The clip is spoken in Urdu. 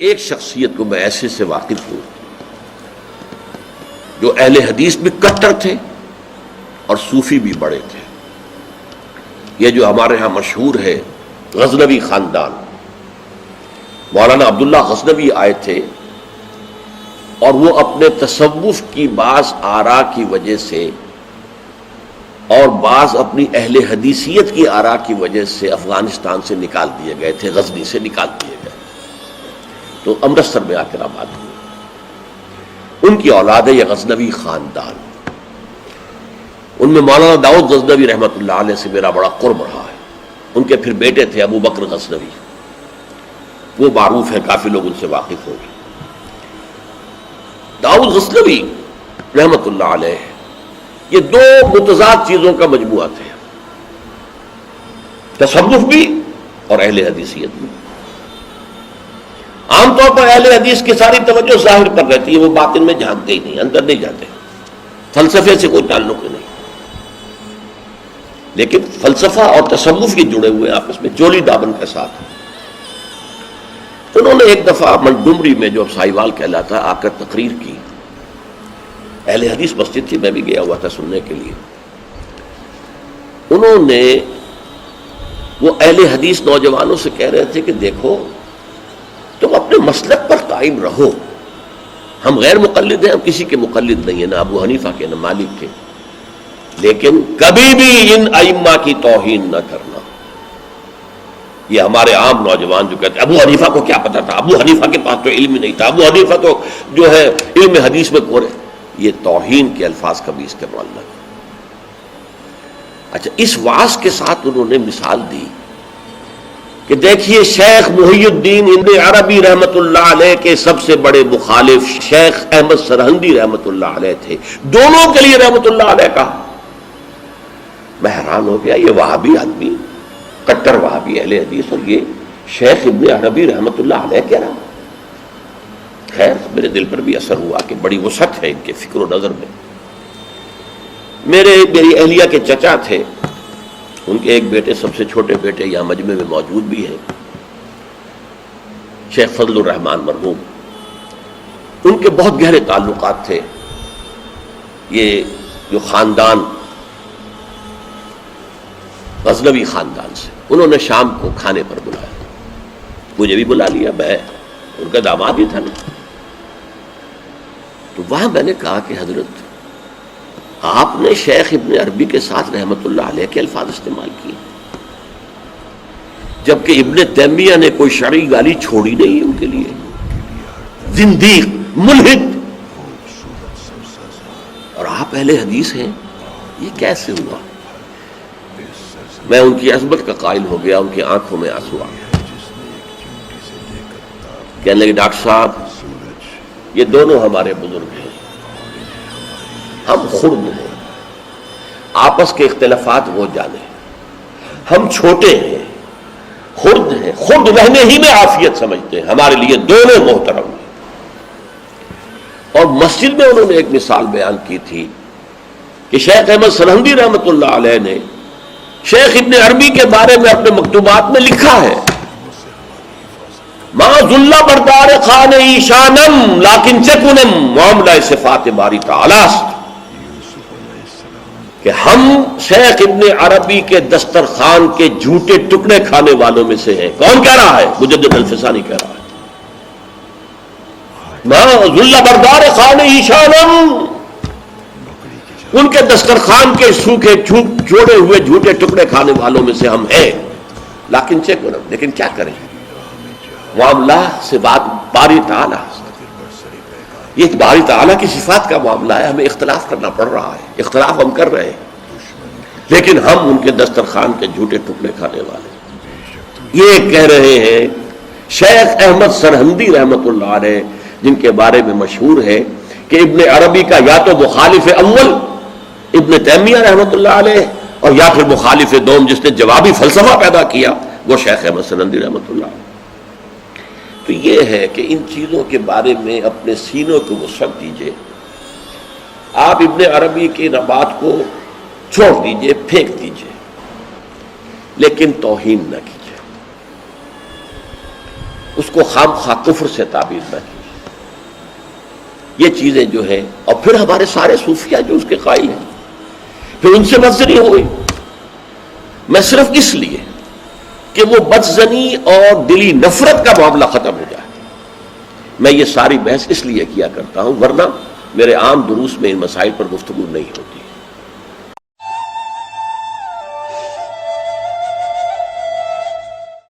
ایک شخصیت کو میں ایسے سے واقف ہوں جو اہل حدیث بھی کٹر تھے اور صوفی بھی بڑے تھے. یہ جو ہمارے ہاں مشہور ہے غزنوی خاندان، مولانا عبداللہ غزنوی آئے تھے اور وہ اپنے تصوف کی بعض آراء کی وجہ سے اور بعض اپنی اہل حدیثیت کی آراء کی وجہ سے افغانستان سے نکال دیے گئے تھے، غزنی سے نکال دیے گئے تو امرتسر میں آ کر آباد ہوئے. ان کی اولاد ہے یہ غزنوی خاندان. ان میں مولانا داؤد غزنوی رحمۃ اللہ علیہ سے میرا بڑا قرب رہا ہے. ان کے پھر بیٹے تھے ابو بکر غزنوی، وہ معروف ہیں، کافی لوگ ان سے واقف ہوں گے. داؤد غزنوی رحمۃ اللہ علیہ یہ دو متضاد چیزوں کا مجموعہ تھے، تصوف بھی اور اہل حدیثیت بھی. عام طور پر اہل حدیث کی ساری توجہ ظاہر پر رہتی ہے، وہ باطن میں جھانکتے ہی نہیں، اندر نہیں جاتے، فلسفے سے کوئی تعلق ہی نہیں. لیکن فلسفہ اور تصوف یہ جڑے ہوئے آپس میں چولی دامن کے ساتھ. انہوں نے ایک دفعہ منڈمری میں جو سائیوال کہلاتا آ کر تقریر کی. اہل حدیث مسجد تھی، میں بھی گیا ہوا تھا سننے کے لیے. انہوں نے وہ اہل حدیث نوجوانوں سے کہہ رہے تھے کہ دیکھو تم اپنے مسلک پر قائم رہو، ہم غیر مقلد ہیں، ہم کسی کے مقلد نہیں ہیں، نہ ابو حنیفہ کے نہ مالک کے، لیکن کبھی بھی ان ائمہ کی توہین نہ کرنا. یہ ہمارے عام نوجوان جو کہتے ہیں ابو حنیفہ کو کیا پتا تھا، ابو حنیفہ کے پاس تو علم ہی نہیں تھا، ابو حنیفہ تو جو ہے علم حدیث میں کورے، یہ توہین کے الفاظ کبھی استعمال نہ کریں. اچھا، اس وعظ کے ساتھ انہوں نے مثال دی کہ دیکھیے شیخ محی الدین ابن عربی رحمۃ اللہ علیہ کے سب سے بڑے مخالف شیخ احمد سرہندی رحمۃ اللہ علیہ تھے، دونوں کے لیے رحمۃ اللہ علیہ کہا. میں حیران ہو گیا، یہ وہابی آدمی، کٹر وہابی اہل حدیث، اور یہ شیخ ابن عربی رحمۃ اللہ علیہ کہہ رہا. خیر میرے دل پر بھی اثر ہوا کہ بڑی وسعت ہے ان کے فکر و نظر میں. میری اہلیہ کے چچا تھے، ان کے ایک بیٹے، سب سے چھوٹے بیٹے یہاں مجمع میں موجود بھی ہیں، شیخ فضل الرحمان مرحوم. ان کے بہت گہرے تعلقات تھے یہ جو خاندان غزنوی خاندان سے. انہوں نے شام کو کھانے پر بلایا، مجھے بھی بلا لیا، میں ان کا داماد ہی تھا نا. تو وہاں میں نے کہا کہ حضرت آپ نے شیخ ابن عربی کے ساتھ رحمت اللہ علیہ کے الفاظ استعمال کیے، جبکہ ابن تیمیہ نے کوئی شرعی گالی چھوڑی نہیں ان کے لیے. زندیق، ملحد، اور آپ اہل حدیث ہیں، یہ کیسے ہوا؟ میں ان کی عظمت کا قائل ہو گیا، ان کی آنکھوں میں آنسو آ گیا. کہنے لگے ڈاکٹر صاحب یہ دونوں ہمارے بزرگ ہیں، ہم خرد ہیں، آپس کے اختلافات وہ جانے، ہم چھوٹے ہیں، خرد ہیں، خرد رہنے ہی میں عافیت سمجھتے ہیں، ہمارے لیے دونوں محترم ہیں. اور مسجد میں انہوں نے ایک مثال بیان کی تھی کہ شیخ احمد سرہندی رحمۃ اللہ علیہ نے شیخ ابن عربی کے بارے میں اپنے مکتوبات میں لکھا ہے ما ذل بردار خان ایشانم لیکن چکنم معاملہ صفات باری تعالی است، کہ ہم شیخ ابن عربی کے دسترخوان کے جھوٹے ٹکڑے کھانے والوں میں سے ہیں. کون کہہ رہا ہے؟ مجدد الفسانی کہہ رہا ہے. ما ذل بردار خان ایشانم، ان کے دسترخوان کے سوکھے جوڑے ہوئے جھوٹے ٹکڑے کھانے والوں میں سے ہم ہیں. لیکن کیا کریں، معاملہ سے بات باری تعالیٰ، یہ باری تعالیٰ کی صفات کا معاملہ ہے، ہمیں اختلاف کرنا پڑ رہا ہے، اختلاف ہم کر رہے ہیں، لیکن ہم ان کے دسترخوان کے جھوٹے ٹکڑے کھانے والے. یہ کہہ رہے ہیں شیخ احمد سرہندی رحمۃ اللہ علیہ، جن کے بارے میں مشہور ہے کہ ابن عربی کا یا تو مخالف اول ابن تیمیہ رحمۃ اللہ علیہ، اور یا پھر مخالف دوم جس نے جوابی فلسفہ پیدا کیا، وہ شیخ احمد سرہندی رحمۃ اللہ علیہ. تو یہ ہے کہ ان چیزوں کے بارے میں اپنے سینوں کو وسعت دیجئے. آپ ابن عربی کی بات کو چھوڑ دیجئے، پھینک دیجئے، لیکن توہین نہ کیجئے. اس کو خام خواہ کفر سے تعبیر نہ کی. یہ چیزیں جو ہیں، اور پھر ہمارے سارے صوفیہ جو اس کے قائل ہیں، پھر ان سے بدزنی ہو گئی. میں صرف اس لیے کہ وہ بدزنی اور دلی نفرت کا معاملہ ختم ہو جائے میں یہ ساری بحث اس لیے کیا کرتا ہوں، ورنہ میرے عام دروس میں ان مسائل پر گفتگو نہیں ہوتی.